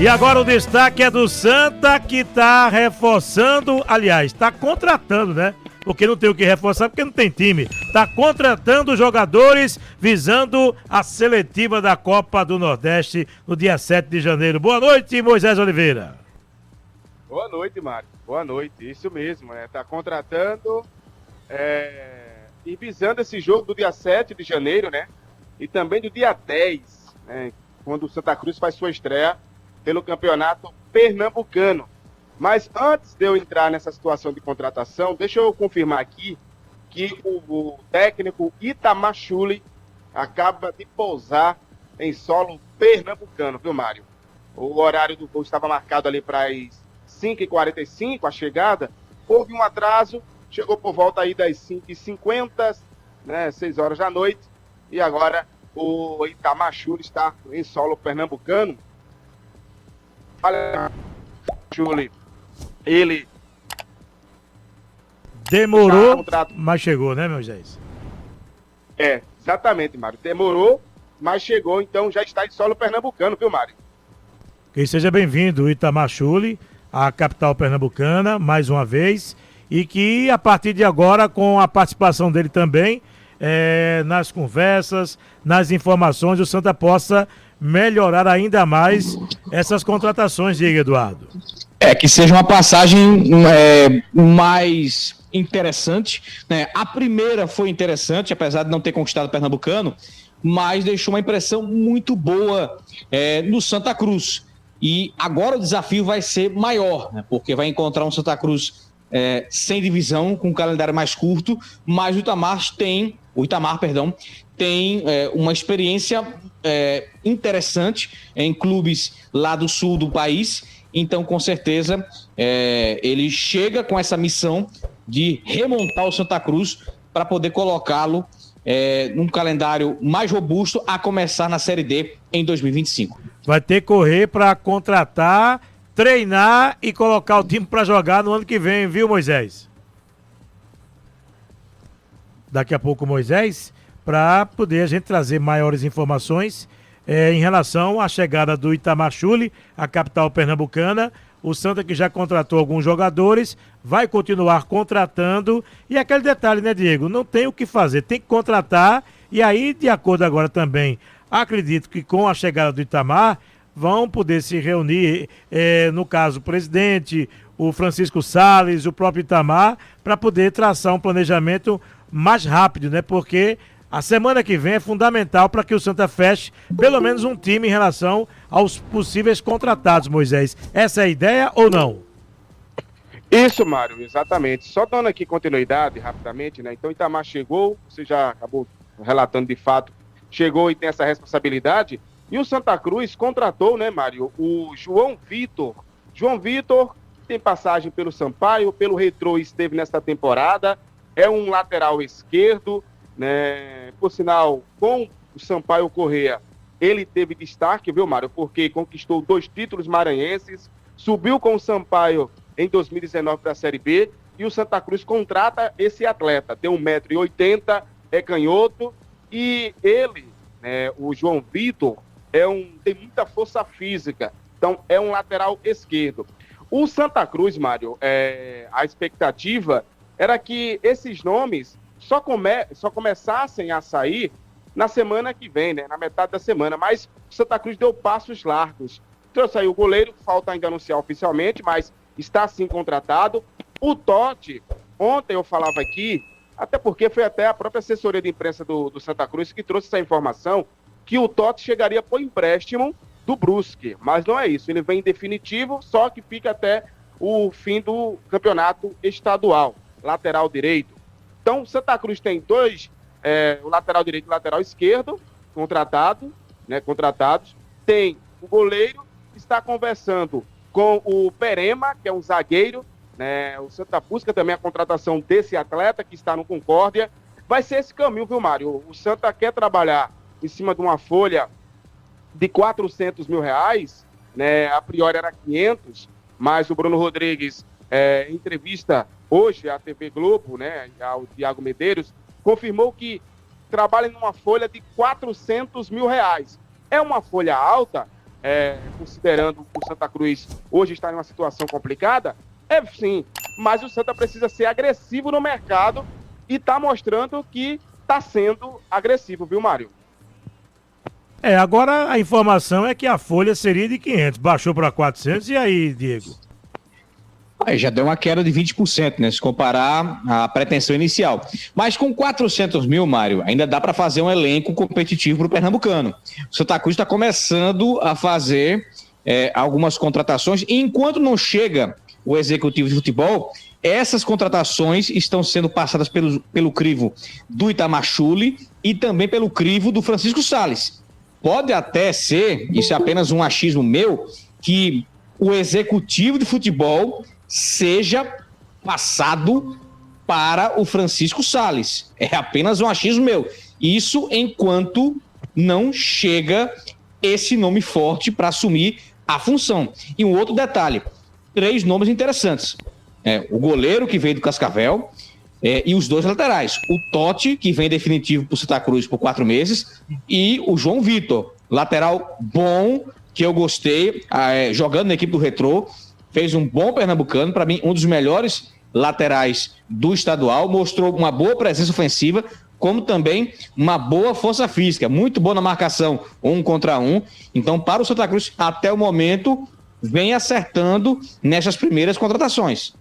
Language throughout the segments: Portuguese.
E agora o destaque é do Santa, que está reforçando, aliás, está contratando, né? Porque não tem o que reforçar, porque não tem time. Está contratando jogadores visando a seletiva da Copa do Nordeste no dia 7 de janeiro. Boa noite, Moisés Oliveira. Boa noite, Mário. Boa noite. Isso mesmo, né? Está contratando e visando esse jogo do dia 7 de janeiro, né? E também do dia 10, né? Quando o Santa Cruz faz sua estreia pelo Campeonato Pernambucano. Mas antes de eu entrar nessa situação de contratação, deixa eu confirmar aqui que o técnico Itamar Schulli acaba de pousar em solo pernambucano, viu, Mário? O horário do voo estava marcado ali para as 5h45, a chegada. Houve um atraso, chegou por volta aí das 5h50, né, 6 horas da noite, e agora o Itamar Schulli está em solo pernambucano. Olha, Schulli, ele demorou, mas chegou, né, Moisés? Exatamente, Mário. Demorou, mas chegou, então já está em solo pernambucano, viu, Mário? Que seja bem-vindo, Itamar Schulli, à capital pernambucana, mais uma vez, e que a partir de agora, com a participação dele também, nas conversas, nas informações, o Santa possa melhorar ainda mais essas contratações, diga, Eduardo. Que seja uma passagem mais interessante, né? A primeira foi interessante, apesar de não ter conquistado o Pernambucano, mas deixou uma impressão muito boa no Santa Cruz. E agora o desafio vai ser maior, né? Porque vai encontrar um Santa Cruz sem divisão, com um calendário mais curto, mas o Itamar tem uma experiência interessante em clubes lá do sul do país. Então, com certeza, ele chega com essa missão de remontar o Santa Cruz para poder colocá-lo num calendário mais robusto, a começar na Série D em 2025. Vai ter que correr para contratar, treinar e colocar o time para jogar no ano que vem, viu, Moisés? Daqui a pouco, Moisés, para poder a gente trazer maiores informações em relação à chegada do Itamar Schulli, à capital pernambucana. O Santa, que já contratou alguns jogadores, vai continuar contratando. E aquele detalhe, né, Diego? Não tem o que fazer, tem que contratar. E aí, de acordo agora também, acredito que com a chegada do Itamar, vão poder se reunir, no caso, o presidente, o Francisco Salles, o próprio Itamar, para poder traçar um planejamento mais rápido, né? Porque a semana que vem é fundamental para que o Santa feche pelo menos um time em relação aos possíveis contratados, Moisés. Essa é a ideia ou não? Isso, Mário, exatamente. Só dando aqui continuidade rapidamente, né? Então, Itamar chegou, você já acabou relatando de fato, chegou e tem essa responsabilidade. E o Santa Cruz contratou, né, Mário, o João Vitor. João Vitor tem passagem pelo Sampaio, pelo Retrô, esteve nesta temporada. É um lateral esquerdo, né? Por sinal, com o Sampaio Corrêa, ele teve destaque, viu, Mário? Porque conquistou 2 títulos maranhenses, subiu com o Sampaio em 2019 para a Série B, e o Santa Cruz contrata esse atleta. Tem 1,80 m, é canhoto, e ele, né, o João Vitor, tem muita força física, então é um lateral esquerdo. O Santa Cruz, Mário, a expectativa era que esses nomes só começassem a sair na semana que vem, né? Na metade da semana, mas o Santa Cruz deu passos largos. Trouxe aí o goleiro, falta ainda anunciar oficialmente, mas está sim contratado. O Totti, ontem eu falava aqui, até porque foi até a própria assessoria de imprensa do Santa Cruz que trouxe essa informação, que o Totti chegaria por empréstimo do Brusque, mas não é isso, ele vem em definitivo, só que fica até o fim do campeonato estadual, lateral direito. Então, o Santa Cruz tem 2, o lateral direito e o lateral esquerdo, contratados, tem o goleiro, está conversando com o Perema, que é um zagueiro, né? O Santa busca também a contratação desse atleta, que está no Concórdia. Vai ser esse caminho, viu, Mário? O Santa quer trabalhar em cima de uma folha de R$400 mil, né? A priori era 500, mas o Bruno Rodrigues, em entrevista hoje à TV Globo, né, ao Thiago Medeiros, confirmou que trabalha numa folha de R$400 mil. É uma folha alta, considerando o Santa Cruz hoje está em uma situação complicada, sim, mas o Santa precisa ser agressivo no mercado e está mostrando que está sendo agressivo, viu, Mário? Agora a informação é que a folha seria de 500, baixou para 400, e aí, Diego? Aí já deu uma queda de 20%, né? Se comparar a pretensão inicial. Mas com 400 mil, Mário, ainda dá para fazer um elenco competitivo para o pernambucano. O Santa Cruz está começando a fazer algumas contratações, e enquanto não chega o executivo de futebol, essas contratações estão sendo passadas pelo crivo do Itamachule e também pelo crivo do Francisco Salles. Pode até ser, isso é apenas um achismo meu, que o executivo de futebol seja passado para o Francisco Salles. É apenas um achismo meu. Isso enquanto não chega esse nome forte para assumir a função. E um outro detalhe, 3 nomes interessantes. O goleiro, que veio do Cascavel, e os 2 laterais. O Totti, que vem definitivo para o Santa Cruz por 4 meses, e o João Vitor, lateral bom, que eu gostei, jogando na equipe do Retrô, fez um bom pernambucano, para mim um dos melhores laterais do estadual, mostrou uma boa presença ofensiva, como também uma boa força física, muito boa na marcação 1 contra 1. Então, para o Santa Cruz, até o momento, vem acertando nessas primeiras contratações.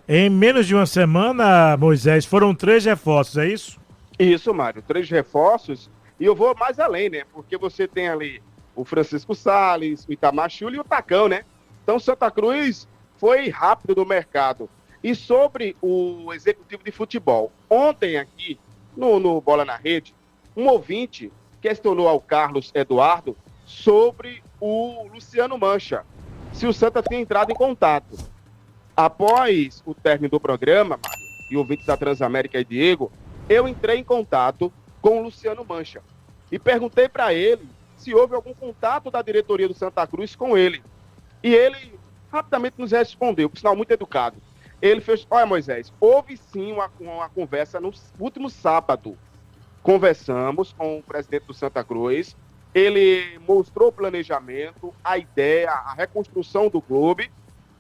Em menos de uma semana, Moisés, foram 3 reforços, é isso? Isso, Mário, 3 reforços, e eu vou mais além, né? Porque você tem ali o Francisco Salles, o Itamachule e o Tacão, né? Então, Santa Cruz foi rápido no mercado. E sobre o executivo de futebol, ontem aqui, no Bola na Rede, um ouvinte questionou ao Carlos Eduardo sobre o Luciano Mancha, se o Santa tinha entrado em contato. Após o término do programa, Mário, e ouvintes da Transamérica e Diego, eu entrei em contato com o Luciano Mancha e perguntei para ele se houve algum contato da diretoria do Santa Cruz com ele. E ele rapidamente nos respondeu, por sinal muito educado. Ele fez, olha, Moisés, houve sim uma conversa no último sábado. Conversamos com o presidente do Santa Cruz, ele mostrou o planejamento, a ideia, a reconstrução do clube.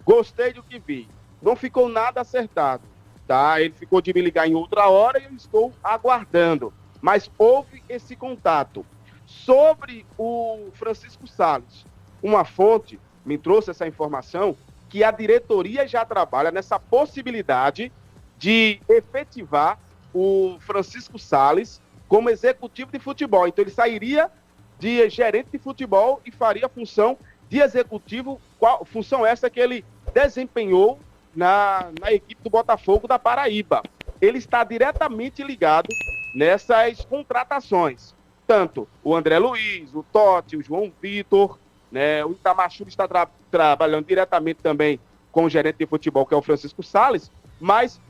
Gostei do que vi. Não ficou nada acertado, tá? Ele ficou de me ligar em outra hora e eu estou aguardando. Mas houve esse contato. Sobre o Francisco Salles, uma fonte me trouxe essa informação que a diretoria já trabalha nessa possibilidade de efetivar o Francisco Salles como executivo de futebol. Então ele sairia de gerente de futebol e faria a função de executivo, função essa que ele desempenhou na equipe do Botafogo da Paraíba. Ele está diretamente ligado nessas contratações. Tanto o André Luiz, o Totti, o João Vitor, né, o Itamachule está trabalhando diretamente também com o gerente de futebol, que é o Francisco Salles, mas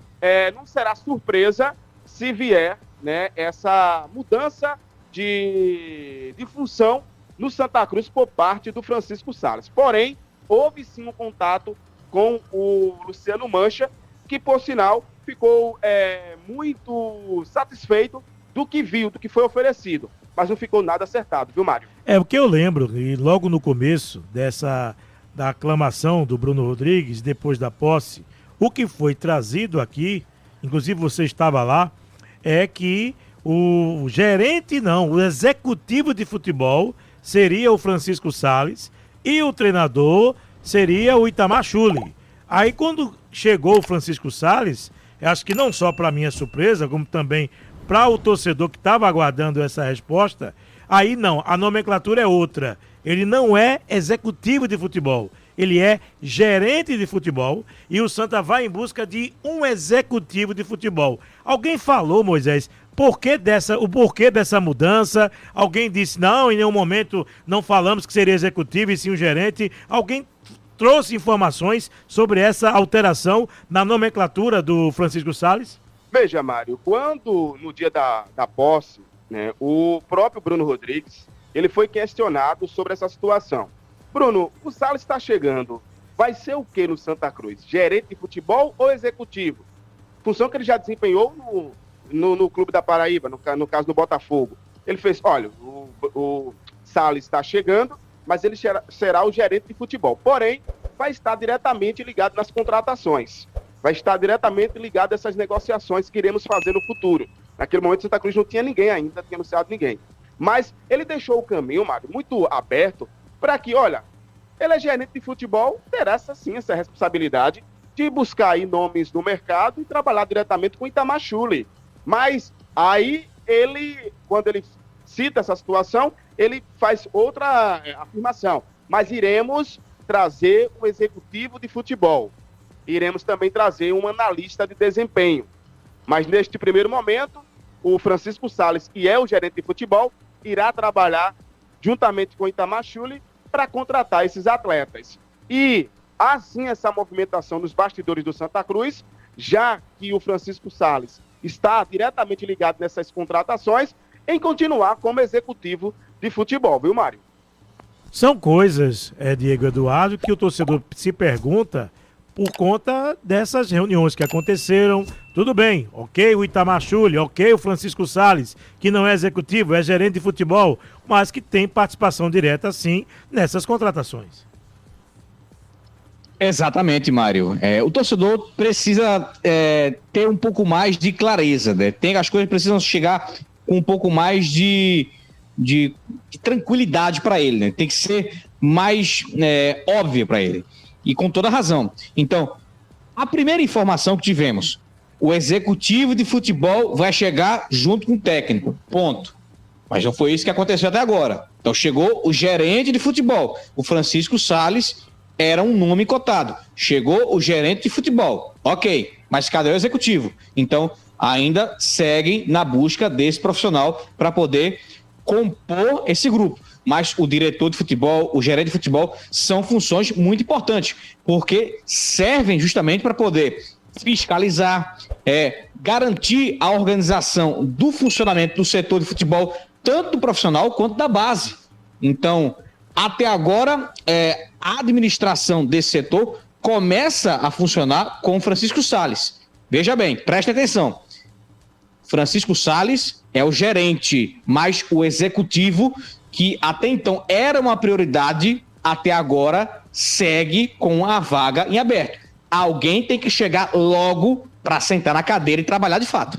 não será surpresa se vier, né, essa mudança de função no Santa Cruz por parte do Francisco Salles. Porém, houve sim um contato com o Luciano Mancha, que, por sinal, ficou muito satisfeito do que viu, do que foi oferecido. Mas não ficou nada acertado, viu, Mário? O que eu lembro, e logo no começo da aclamação do Bruno Rodrigues, depois da posse, o que foi trazido aqui, inclusive você estava lá, é que o executivo de futebol seria o Francisco Salles e o treinador seria o Itamachule. Aí quando chegou o Francisco Salles, acho que não só para minha surpresa, como também para o torcedor que estava aguardando essa resposta, aí não, a nomenclatura é outra. Ele não é executivo de futebol, ele é gerente de futebol e o Santa vai em busca de um executivo de futebol. Alguém falou, Moisés, o porquê dessa mudança? Alguém disse, não, em nenhum momento não falamos que seria executivo e sim um gerente. Alguém trouxe informações sobre essa alteração na nomenclatura do Francisco Salles? Veja, Mário, quando no dia da posse, né, o próprio Bruno Rodrigues, ele foi questionado sobre essa situação. Bruno, o Salles está chegando, vai ser o que no Santa Cruz? Gerente de futebol ou executivo? Função que ele já desempenhou no Clube da Paraíba, no caso do Botafogo. Ele fez, olha, o Salles está chegando mas ele será o gerente de futebol. Porém, vai estar diretamente ligado nas contratações. Vai estar diretamente ligado a essas negociações que iremos fazer no futuro. Naquele momento, Santa Cruz não tinha ninguém ainda, não tinha anunciado ninguém. Mas ele deixou o caminho, Mário, muito aberto para que, olha, ele é gerente de futebol, terá sim essa responsabilidade de buscar aí nomes no mercado e trabalhar diretamente com o Itamar Schulli. Mas aí ele, quando ele cita essa situação, ele faz outra afirmação. Mas iremos trazer um executivo de futebol. Iremos também trazer um analista de desempenho. Mas neste primeiro momento, o Francisco Salles, que é o gerente de futebol, irá trabalhar juntamente com o Itamar Schulli para contratar esses atletas. E assim essa movimentação nos bastidores do Santa Cruz, já que o Francisco Salles está diretamente ligado nessas contratações, em continuar como executivo de futebol, viu, Mário? São coisas, Diego Eduardo, que o torcedor se pergunta por conta dessas reuniões que aconteceram. Tudo bem, ok o Itamar Schulli, ok o Francisco Salles, que não é executivo, é gerente de futebol, mas que tem participação direta, sim, nessas contratações. Exatamente, Mário. O torcedor precisa ter um pouco mais de clareza, né? As coisas precisam chegar com um pouco mais de tranquilidade para ele, né? Tem que ser mais óbvio para ele. E com toda razão. Então, a primeira informação que tivemos, o executivo de futebol vai chegar junto com o técnico, ponto. Mas não foi isso que aconteceu até agora. Então chegou o gerente de futebol, o Francisco Salles, era um nome cotado. Chegou o gerente de futebol, ok, mas cadê o executivo? Então ainda seguem na busca desse profissional para poder compor esse grupo. Mas o diretor de futebol, o gerente de futebol, são funções muito importantes, porque servem justamente para poder fiscalizar, garantir a organização do funcionamento do setor de futebol, tanto do profissional quanto da base. Então, até agora, a administração desse setor começa a funcionar com Francisco Salles. Veja bem, preste atenção. Francisco Salles é o gerente, mas o executivo, que até então era uma prioridade, até agora segue com a vaga em aberto. Alguém tem que chegar logo para sentar na cadeira e trabalhar de fato.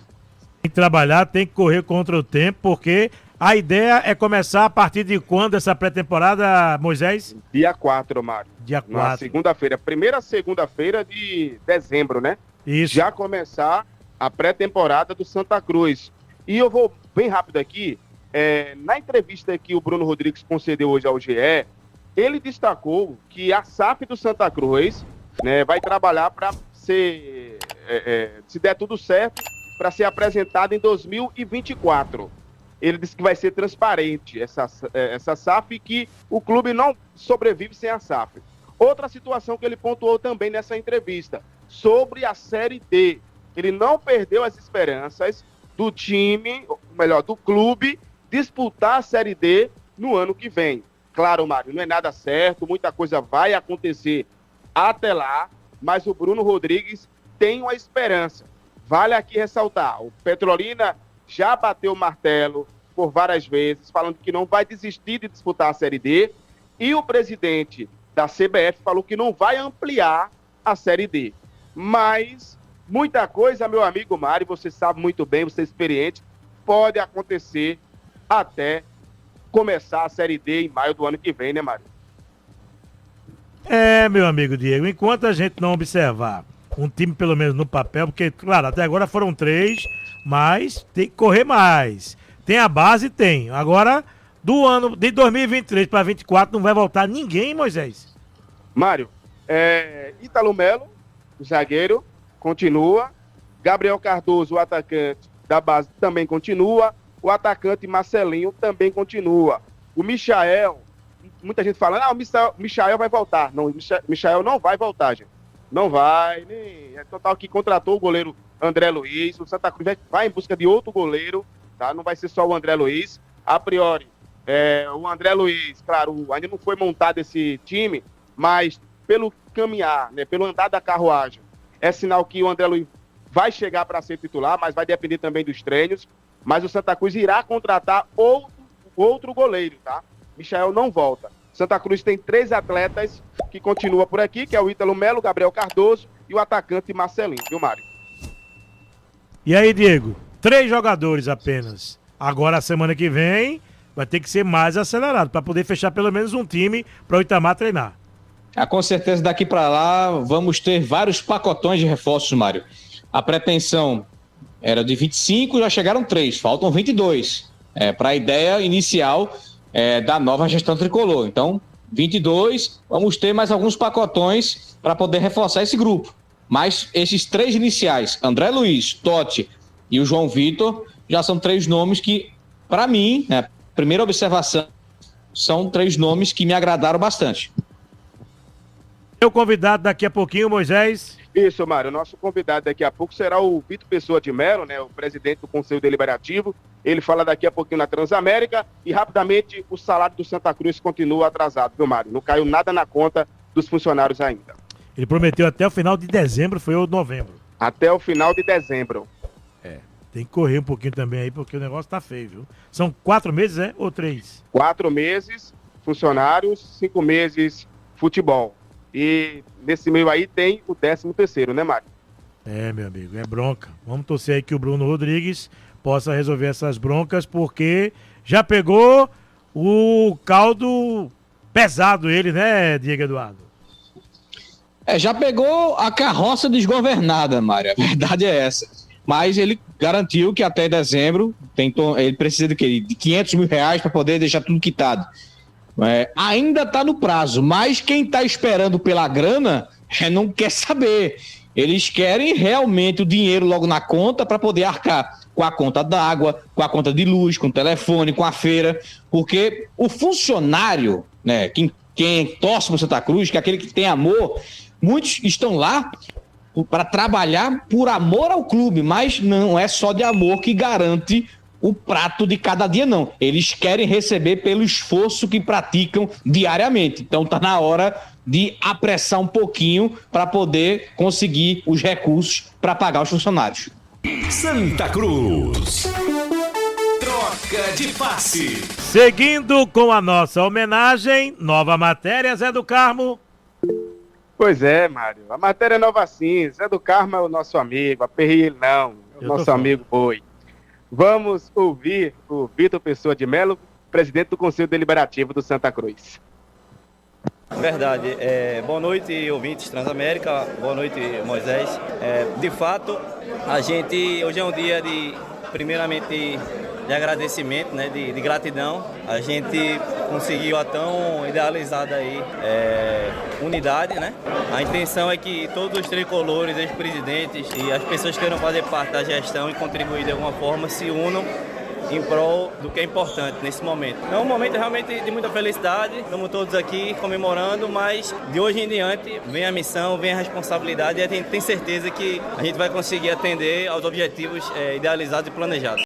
Tem que trabalhar, tem que correr contra o tempo, porque a ideia é começar a partir de quando essa pré-temporada, Moisés? Dia 4, Mário. Dia 4. Na segunda-feira, primeira segunda-feira de dezembro, né? Isso. Já começar a pré-temporada do Santa Cruz. E eu vou bem rápido aqui. Na entrevista que o Bruno Rodrigues concedeu hoje ao GE, ele destacou que a SAF do Santa Cruz, né, vai trabalhar para ser, se der tudo certo, para ser apresentada em 2024. Ele disse que vai ser transparente essa SAF e que o clube não sobrevive sem a SAF. Outra situação que ele pontuou também nessa entrevista, sobre a Série D. Ele não perdeu as esperanças do time, melhor, do clube, disputar a Série D no ano que vem. Claro, Mário, não é nada certo, muita coisa vai acontecer até lá, mas o Bruno Rodrigues tem uma esperança. Vale aqui ressaltar, o Petrolina já bateu o martelo por várias vezes, falando que não vai desistir de disputar a Série D, e o presidente da CBF falou que não vai ampliar a Série D. Mas muita coisa, meu amigo Mário, você sabe muito bem, você é experiente, pode acontecer até começar a Série D em maio do ano que vem, né, Mário? Meu amigo Diego, enquanto a gente não observar um time pelo menos no papel, porque, claro, até agora foram 3, mas tem que correr mais. Tem a base? Tem. Agora, do ano de 2023 para 2024 não vai voltar ninguém, Moisés? Mário, Ítalo Melo, o zagueiro, continua. Gabriel Cardoso, o atacante da base, também continua. O atacante Marcelinho também continua. O Michael, muita gente fala, o Michael vai voltar. Não, o Michael não vai voltar, gente. Não vai. É total que contratou o goleiro André Luiz. O Santa Cruz vai em busca de outro goleiro, tá? Não vai ser só o André Luiz. A priori, o André Luiz, claro, ainda não foi montado esse time, mas pelo caminhar, né, pelo andar da carruagem, é sinal que o André Luiz vai chegar para ser titular, mas vai depender também dos treinos. Mas o Santa Cruz irá contratar outro goleiro, tá? Michael não volta. Santa Cruz tem 3 atletas que continuam por aqui, que é o Ítalo Melo, Gabriel Cardoso e o atacante Marcelinho, viu, Mário? E aí, Diego? 3 jogadores apenas. Agora, a semana que vem, vai ter que ser mais acelerado, para poder fechar pelo menos um time para o Itamar treinar. Com certeza, daqui para lá, vamos ter vários pacotões de reforços, Mário. A pretensão era de 25, já chegaram 3, faltam 22. Para a ideia inicial da nova gestão tricolor. Então, 22, vamos ter mais alguns pacotões para poder reforçar esse grupo. Mas esses 3 iniciais, André Luiz, Totti e o João Vitor, já são 3 nomes que, para mim, primeira observação, são 3 nomes que me agradaram bastante. O convidado daqui a pouquinho, Moisés. Isso, Mário. Nosso convidado daqui a pouco será o Vitor Pessoa de Melo, né, o presidente do Conselho Deliberativo. Ele fala daqui a pouquinho na Transamérica e, rapidamente, o salário do Santa Cruz continua atrasado, viu, Mário? Não caiu nada na conta dos funcionários ainda. Ele prometeu até o final de dezembro, foi ou novembro? Até o final de dezembro. Tem que correr um pouquinho também aí, porque o negócio tá feio, viu? São 4 meses, ou 3? 4 meses, funcionários, 5 meses, futebol. E nesse meio aí tem o 13º, né, Mário? Meu amigo, é bronca. Vamos torcer aí que o Bruno Rodrigues possa resolver essas broncas, porque já pegou o caldo pesado ele, né, Diego Eduardo? Já pegou a carroça desgovernada, Mário. A verdade é essa. Mas ele garantiu que até dezembro ele precisa de R$500 mil para poder deixar tudo quitado. Ainda está no prazo, mas quem está esperando pela grana não quer saber. Eles querem realmente o dinheiro logo na conta para poder arcar com a conta da água, com a conta de luz, com o telefone, com a feira, porque o funcionário, né, quem torce para o Santa Cruz, que é aquele que tem amor, muitos estão lá para trabalhar por amor ao clube, mas não é só de amor que garante o prato de cada dia, não. Eles querem receber pelo esforço que praticam diariamente. Então tá na hora de apressar um pouquinho para poder conseguir os recursos para pagar os funcionários. Santa Cruz. Troca de passe. Seguindo com a nossa homenagem, nova matéria, Zé do Carmo. Pois é, Mário. A matéria é nova sim. Zé do Carmo é o nosso amigo. Aperrei ele não. É o nosso amigo boi. Vamos ouvir o Vitor Pessoa de Melo, presidente do Conselho Deliberativo do Santa Cruz. Verdade. Boa noite, ouvintes Transamérica. Boa noite, Moisés. De fato, hoje é um dia de, primeiramente, de agradecimento, né, de gratidão. A gente conseguiu a tão idealizada aí, unidade, né? A intenção é que todos os tricolores, ex-presidentes e as pessoas que queiram fazer parte da gestão e contribuir de alguma forma se unam em prol do que é importante nesse momento. É um momento realmente de muita felicidade, estamos todos aqui comemorando, mas de hoje em diante vem a missão, vem a responsabilidade e a gente tem certeza que a gente vai conseguir atender aos objetivos idealizados e planejados.